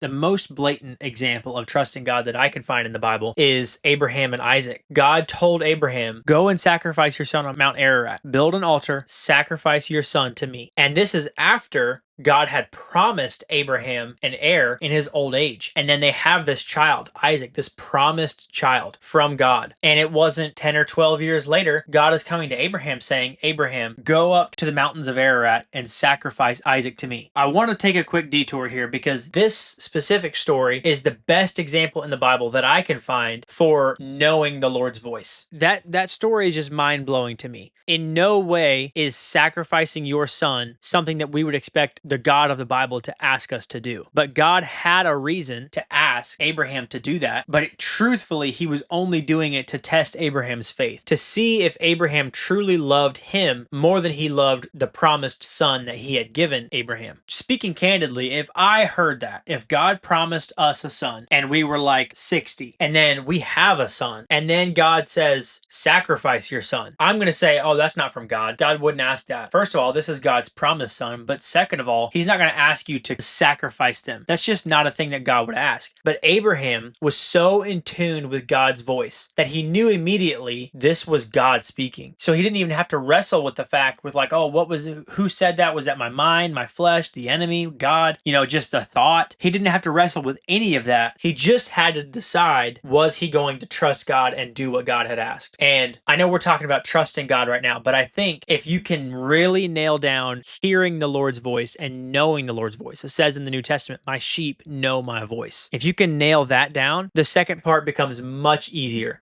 The most blatant example of trusting God that I can find in the Bible is Abraham and Isaac. God told Abraham, go and sacrifice your son on Mount Ararat, build an altar, sacrifice your son to me. And this is after God had promised Abraham an heir in his old age. And then they have this child, Isaac, this promised child from God. And it wasn't 10 or 12 years later, God is coming to Abraham saying, Abraham, go up to the mountains of Ararat and sacrifice Isaac to me. I want to take a quick detour here because this specific story is the best example in the Bible that I can find for knowing the Lord's voice. That story is just mind-blowing to me. In no way is sacrificing your son something that we would expect the God of the Bible to ask us to do. But God had a reason to ask Abraham to do that, but truthfully, he was only doing it to test Abraham's faith, to see if Abraham truly loved him more than he loved the promised son that he had given Abraham. Speaking candidly, if I heard that, if God promised us a son and we were like 60 and then we have a son and then God says, sacrifice your son, I'm going to say, oh, that's not from God. God wouldn't ask that. First of all, this is God's promised son, but second of all, he's not going to ask you to sacrifice them. That's just not a thing that God would ask. But Abraham was so in tune with God's voice that he knew immediately this was God speaking. So he didn't even have to wrestle with the fact with like, oh, who said that? Was that my mind, my flesh, the enemy, God, just the thought? He didn't have to wrestle with any of that. He just had to decide, was he going to trust God and do what God had asked? And I know we're talking about trusting God right now, but I think if you can really nail down hearing the Lord's voice and knowing the Lord's voice, it says in the New Testament, my sheep know my voice. If you can nail that down, the second part becomes much easier.